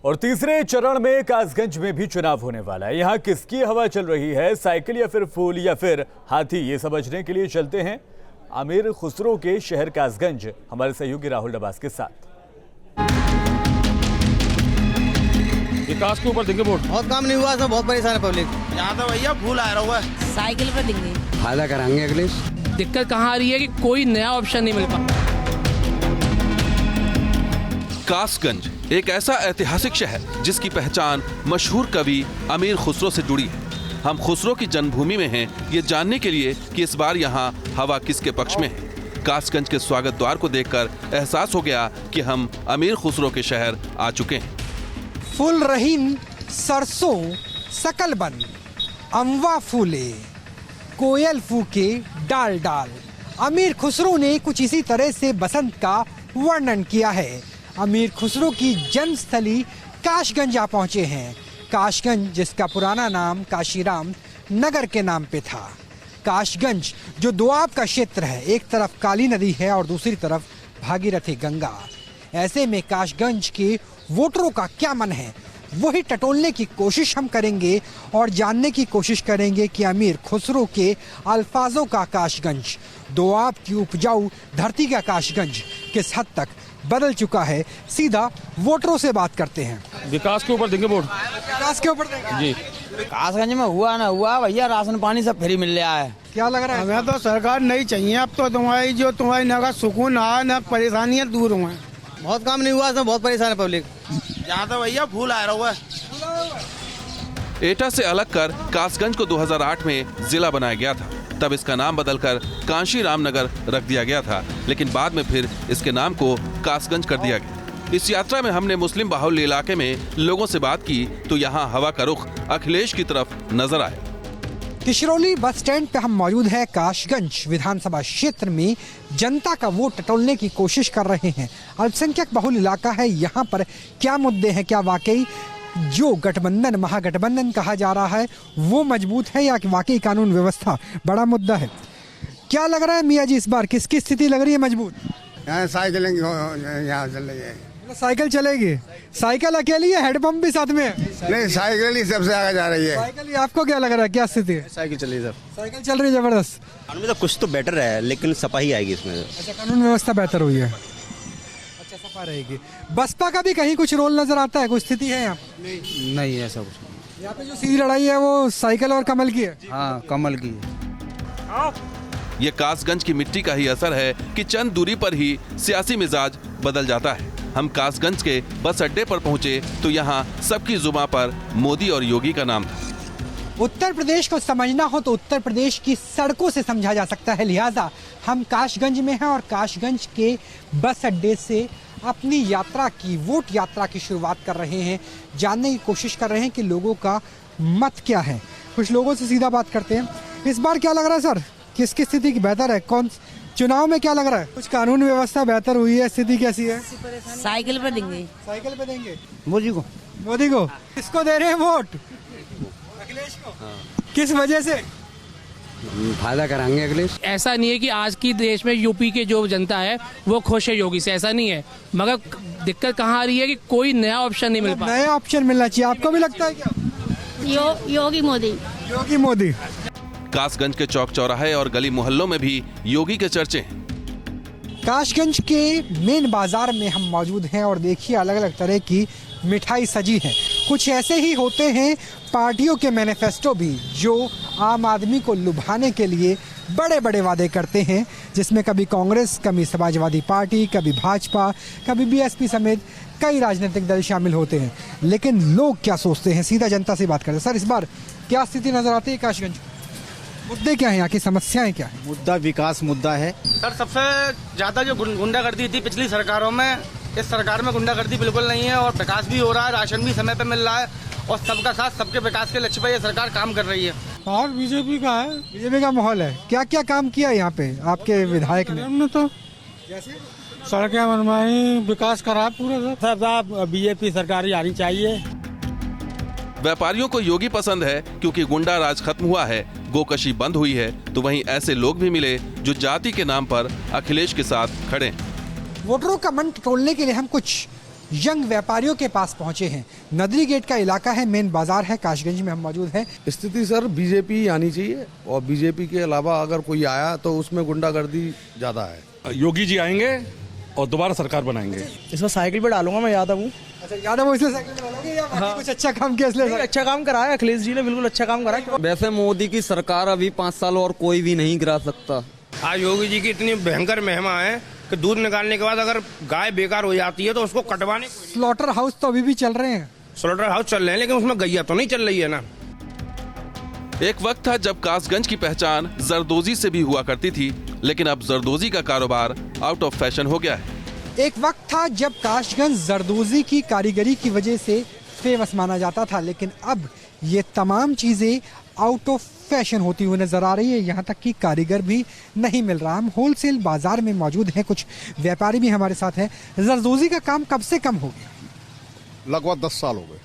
और तीसरे चरण में कासगंज में भी चुनाव होने वाला है। यहाँ किसकी हवा चल रही है, साइकिल या फिर फूल या फिर हाथी, ये समझने के लिए चलते हैं अमीर खुसरो के शहर कासगंज हमारे सहयोगी राहुल डबास के साथ। विकास के ऊपर देंगे वोट। बहुत काम नहीं हुआ, सब बहुत परेशान है पब्लिक। यहाँ तो भैया फूल आ रहा है, साइकिल पे देंगे, फायदा कराएंगे अगले। दिक्कत कहाँ आ रही है कि कोई नया ऑप्शन नहीं मिल पा। कासगंज एक ऐसा ऐतिहासिक शहर जिसकी पहचान मशहूर कवि अमीर खुसरो से जुड़ी है। हम खुसरो की जन्मभूमि में हैं, ये जानने के लिए कि इस बार यहाँ हवा किसके पक्ष में है। कासगंज के स्वागत द्वार को देखकर एहसास हो गया कि हम अमीर खुसरो के शहर आ चुके हैं। फूल रहीन सरसों सकल बन, अमवा फूले कोयल फूके डाल डाल। अमीर खुसरो ने कुछ इसी तरह से बसंत का वर्णन किया है। अमीर खुसरो की जन्मस्थली काशगंज आ पहुंचे हैं। काशगंज जिसका पुराना नाम काशीराम नगर के नाम पे था। काशगंज जो दोआब का क्षेत्र है, एक तरफ काली नदी है और दूसरी तरफ भागीरथी गंगा। ऐसे में काशगंज के वोटरों का क्या मन है, वही टटोलने की कोशिश हम करेंगे और जानने की कोशिश करेंगे कि अमीर खुसरो के अल्फाजों का काशगंज, दोआब की उपजाऊ धरती का काशगंज किस हद तक बदल चुका है। सीधा वोटरों से बात करते हैं। विकास के ऊपर देंगे वोट। विकास के ऊपर देंगे जी। कासगंज में हुआ ना हुआ भैया, राशन पानी सब फ्री मिल रहा है। क्या लग रहा है? हमें तो सरकार नहीं चाहिए अब तो। तुम्हारी न सुकून आ न परेशानियाँ दूर हुए। बहुत काम नहीं हुआ, सब बहुत परेशान है पब्लिक। यहाँ तो भैया फूल आ रहा है। एटा से अलग कर कासगंज को 2008 में जिला बनाया गया था। तब इसका नाम बदलकर कांशीराम नगर रख दिया गया था, लेकिन बाद में फिर इसके नाम को कासगंज कर दिया गया। इस यात्रा में हमने मुस्लिम बाहुल्य इलाके में लोगों से बात की तो यहाँ हवा का रुख अखिलेश की तरफ नजर आया। किशरोली बस स्टैंड पे हम मौजूद हैं। काशगंज विधानसभा क्षेत्र में जनता का वोट टटोलने की कोशिश कर रहे हैं। अल्पसंख्यक बहुल इलाका है, यहाँ पर क्या मुद्दे हैं, क्या वाकई जो गठबंधन महागठबंधन कहा जा रहा है वो मजबूत है या वाकई कानून व्यवस्था बड़ा मुद्दा है। क्या लग रहा है मियाँ जी, इस बार किसकी स्थिति लग रही है मजबूत? यहाँ साइकिल यहाँ चल रही है। साइकिल चलेगी? साइकिल अकेली है, हेडपंप भी साथ में है? नहीं, साइकिल ही सबसे आगे जा रही है। साइकिल, आपको क्या लग रहा है, क्या स्थिति है? साइकिल चल रही है सर। साइकिल चल रही है, जबरदस्त। कानून में तो कुछ तो बेटर है, लेकिन सपा ही आएगी इसमें। अच्छा, कानून व्यवस्था बेहतर हुई है। अच्छा, सपा रहेगी। बसपा का भी कहीं कुछ रोल नजर आता है, कुछ स्थिति है यहाँ? नहीं है ऐसा कुछ। यहाँ पे जो सीधी लड़ाई है वो साइकिल और कमल की है। हाँ, कमल की। ये कासगंज की मिट्टी का ही असर है कि चंद दूरी पर ही सियासी मिजाज बदल जाता है। हम कासगंज के बस अड्डे पर पहुंचे तो यहाँ सबकी जुबान पर मोदी और योगी का नाम था। उत्तर प्रदेश को समझना हो तो उत्तर प्रदेश की सड़कों से समझा जा सकता है। लिहाजा हम काशगंज में हैं और काशगंज के बस अड्डे से अपनी यात्रा की, वोट यात्रा की शुरुआत कर रहे हैं। जानने की कोशिश कर रहे हैं कि लोगों का मत क्या है। कुछ लोगों से सीधा बात करते हैं। इस बार क्या लग रहा है सर, किसकी स्थिति बेहतर है? कौन चुनाव में क्या लग रहा है? कुछ कानून व्यवस्था बेहतर हुई है, स्थिति कैसी है? साइकिल पे देंगे। साइकिल पे देंगे मोदी को। मोदी को? किसको दे रहे हैं वोट? अखिलेश को। किस वजह से? फायदा कराएंगे अखिलेश। ऐसा नहीं है कि आज की देश में यूपी के जो जनता है वो खुश है योगी से, ऐसा नहीं है। मगर दिक्कत कहाँ आ रही है कि कोई नया ऑप्शन नहीं मिल पा। नया ऑप्शन मिलना चाहिए, आपको भी लगता है क्या? योगी मोदी। योगी मोदी। कासगंज के चौक चौराहे और गली मोहल्लों में भी योगी के चर्चे हैं। काशगंज के मेन बाजार में हम मौजूद हैं और देखिए अलग अलग तरह की मिठाई सजी है। कुछ ऐसे ही होते हैं पार्टियों के मैनिफेस्टो भी, जो आम आदमी को लुभाने के लिए बड़े बड़े वादे करते हैं, जिसमें कभी कांग्रेस, कभी समाजवादी पार्टी, कभी भाजपा, कभी बीएसपी समेत कई राजनीतिक दल शामिल होते हैं। लेकिन लोग क्या सोचते हैं, सीधा जनता से बात करते हैं। सर, इस बार क्या स्थिति नजर आती है काशगंज? मुद्दे क्या हैं, यहाँ की समस्याएं क्या है? मुद्दा विकास मुद्दा है सर, सबसे ज्यादा जो गुंडागर्दी थी पिछली सरकारों में, इस सरकार में गुंडागर्दी बिल्कुल नहीं है और विकास भी हो रहा है, राशन भी समय पे मिल रहा है और सबका साथ सबके विकास के लक्ष्य पर ये सरकार काम कर रही है। और बीजेपी का है, बीजेपी का माहौल है। क्या क्या काम किया यहाँ पे आपके विधायक ने? हमने तो सड़कें बनवाई, विकास करा पूरा। सब बीजेपी सरकार ही आनी चाहिए। व्यापारियों को योगी पसंद है क्योंकि गुंडा राज खत्म हुआ है, गोकशी बंद हुई है, तो वहीं ऐसे लोग भी मिले जो जाति के नाम पर अखिलेश के साथ खड़े हैं। वोटरों का मन टटोलने के लिए हम कुछ यंग व्यापारियों के पास पहुंचे हैं। नदरी गेट का इलाका है, मेन बाजार है, काशगंज में हम मौजूद हैं। स्थिति सर बीजेपी आनी चाहिए और बीजेपी के अलावा अगर कोई आया तो उसमें गुंडागर्दी ज़्यादा है। योगी जी आएंगे और दोबारा सरकार बनाएंगे। इसमें साइकिल पे डालूंगा मैं यादव हूँ। अच्छा, यादव इसलिए साइकिल पे डालोगे या बाकी कुछ अच्छा काम किया इसलिए? अच्छा काम करा है अखिलेश जी ने, बिल्कुल अच्छा काम करा है। वैसे मोदी की सरकार अभी 5 साल और कोई भी नहीं गिरा सकता। आज योगी जी की इतनी भयंकर महिमा है कि दूध निकालने के बाद अगर गाय बेकार हो जाती है तो उसको कटवाने। स्लॉटर हाउस तो अभी भी चल रहे हैं। स्लॉटर हाउस चल रहे हैं लेकिन उसमें गैया तो नहीं चल रही है ना। एक वक्त था जब कासगंज की पहचान जरदोजी से भी हुआ करती थी, लेकिन अब जरदोजी का कारोबार आउट ऑफ फैशन हो गया है। एक वक्त था जब काशगंज जरदोजी की कारीगरी की वजह से फेमस माना जाता था, लेकिन अब ये तमाम चीजें आउट ऑफ फैशन होती हुई नजर आ रही है। यहाँ तक कि कारीगर भी नहीं मिल रहा। हम होलसेल बाजार में मौजूद हैं, कुछ व्यापारी भी हमारे साथ हैं। जरदोजी का काम कब से कम हो गया? लगभग 10 साल हो गए।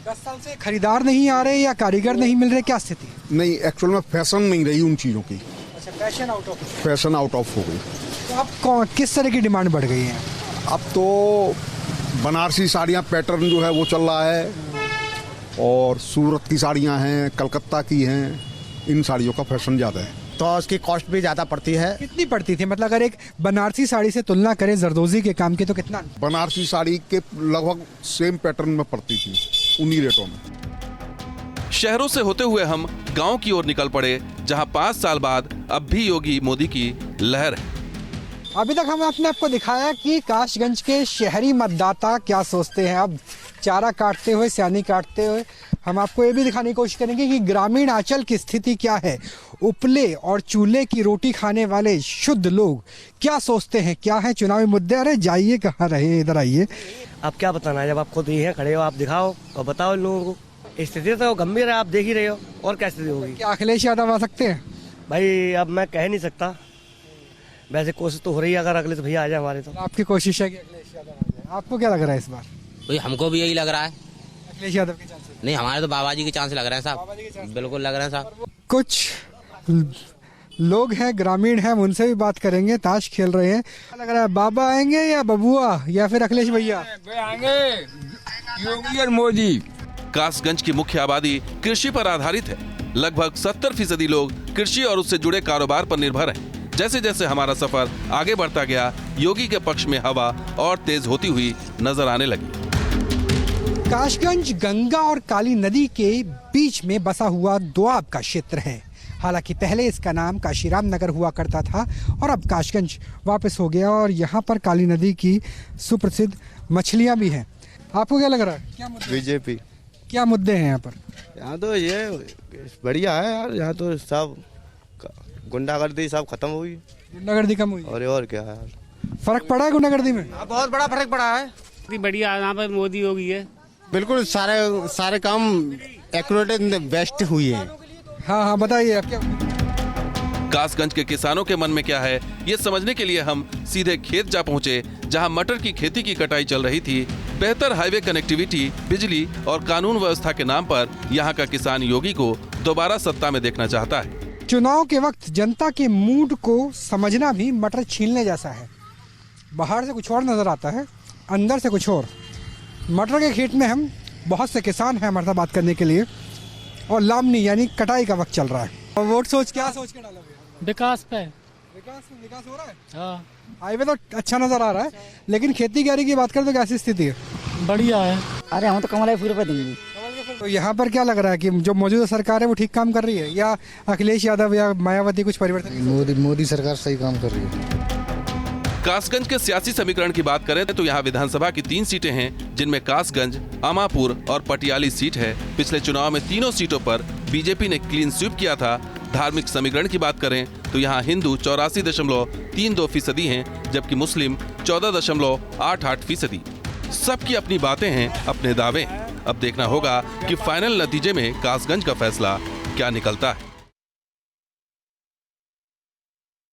10 साल से खरीदार नहीं आ रहे या कारीगर नहीं मिल रहे, क्या स्थिति? नहीं, एक्चुअल में फैशन नहीं रही उन चीज़ों की। अच्छा, फैशन आउट ऑफ हो गई। तो अब किस तरह की डिमांड बढ़ गई है? अब तो बनारसी साड़ियाँ पैटर्न जो है वो चल रहा है और सूरत की साड़ियाँ हैं, कलकत्ता की हैं, इन साड़ियों का फैशन ज़्यादा है। तो उसकी कॉस्ट भी ज्यादा पड़ती है। कितनी पड़ती थी? मतलब अगर एक बनारसी साड़ी से तुलना करें जरदोजी के काम की तो कितना? बनारसी साड़ी के लगभग सेम पैटर्न में पड़ती थी, उन्हीं रेटों में। शहरों से होते हुए हम गांव की ओर निकल पड़े, जहां 5 साल बाद अब भी योगी मोदी की लहर है। अभी तक हमने अपने आपको दिखाया कि काशगंज के शहरी मतदाता क्या सोचते हैं। अब चारा काटते हुए, सियानी काटते हुए हम आपको ये भी दिखाने की कोशिश करेंगे कि ग्रामीण आंचल की स्थिति क्या है। उपले और चूल्हे की रोटी खाने वाले शुद्ध लोग क्या सोचते हैं, क्या है चुनावी मुद्दे। अरे जाइए, कहाँ रहे, इधर आइए। आप क्या बताना है, जब आप खुद यहाँ खड़े हो आप दिखाओ और बताओ लोगों को। स्थिति तो गंभीर है, आप देख ही रहे हो। और क्या स्थिति होगी? क्या अखिलेश यादव आ सकते हैं? भाई अब मैं कह नहीं सकता, वैसे कोशिश तो हो रही है अगर अखिलेश भैया आ जाए हमारे तो। आपकी कोशिश है कि अखिलेश यादव आ जाए। आपको क्या लग रहा है इस बार? भाई हमको भी यही लग रहा है, अखिलेश यादव के चांसेस? नहीं, हमारे तो बाबा जी के चांस लग रहे हैं साहब, बिल्कुल लग रहे हैं साहब। कुछ लोग हैं, ग्रामीण हैं, उनसे भी बात करेंगे। ताश खेल रहे हैं। क्या लग रहा है, बाबा आएंगे या बबुआ या फिर अखिलेश भैया आएंगे? योगी और मोदी। कासगंज की मुख्य आबादी कृषि पर आधारित है। लगभग 70% लोग कृषि और उससे जुड़े कारोबार पर निर्भर हैं। जैसे जैसे हमारा सफर आगे बढ़ता गया, योगी के पक्ष में हवा और तेज होती हुई नजर आने लगी। काशगंज गंगा और काली नदी के बीच में बसा हुआ दोआब का क्षेत्र है। हालांकि पहले इसका नाम काशीराम नगर हुआ करता था और अब काशगंज वापस हो गया और यहाँ पर काली नदी की सुप्रसिद्ध मछलियाँ भी हैं। आपको क्या लग रहा है? क्या मुद्दे? बीजेपी। क्या मुद्दे हैं यहाँ पर? यहाँ तो ये बढ़िया है यार, यहाँ तो सब गुंडागर्दी सब खत्म हुई, गुंडागर्दी कम हुई और क्या है। फर्क पड़ा है गुंडागर्दी में? बहुत बड़ा फर्क पड़ा है। बढ़िया यहाँ पर मोदी योगी है, बिल्कुल सारे काम एक्यूरेट बेस्ट हुई है। हाँ, बताइए आप क्या? कासगंज के किसानों के मन में क्या है, ये समझने के लिए हम सीधे खेत जा पहुंचे, जहां मटर की खेती की कटाई चल रही थी। बेहतर हाईवे कनेक्टिविटी, बिजली और कानून व्यवस्था के नाम पर यहाँ का किसान योगी को दोबारा सत्ता में देखना चाहता है। चुनाव के वक्त जनता के मूड को समझना भी मटर छीलने जैसा है। बाहर से कुछ और नजर आता है, अंदर से कुछ और। मटर के खेत में हम बहुत से किसान हैं हमारे साथ बात करने के लिए और लामनी यानी कटाई का वक्त चल रहा है। और वोट क्या सोच के डाला? विकास पे। विकास हो रहा है। हाँ, हाईवे तो अच्छा नजर आ रहा है, लेकिन खेती बाड़ी की बात करें तो कैसी स्थिति है? बढ़िया है। अरे हम तो कमला फूल पे देंगे। तो यहाँ पर क्या लग रहा है कि जो मौजूदा सरकार है वो ठीक काम कर रही है या अखिलेश यादव या मायावती कुछ परिवर्तन? मोदी सरकार सही काम कर रही है। कासगंज के सियासी समीकरण की बात करें तो यहाँ विधानसभा की 3 सीटें हैं, जिनमें कासगंज, अमापुर और पटियाली सीट है। पिछले चुनाव में तीनों सीटों पर बीजेपी ने क्लीन स्वीप किया था। धार्मिक समीकरण की बात करें तो यहाँ हिंदू 84.32% हैं, जबकि मुस्लिम 14.88%। सबकी अपनी बातें हैं, अपने दावे हैं। अब देखना होगा कि फाइनल नतीजे में कासगंज का फैसला क्या निकलता है।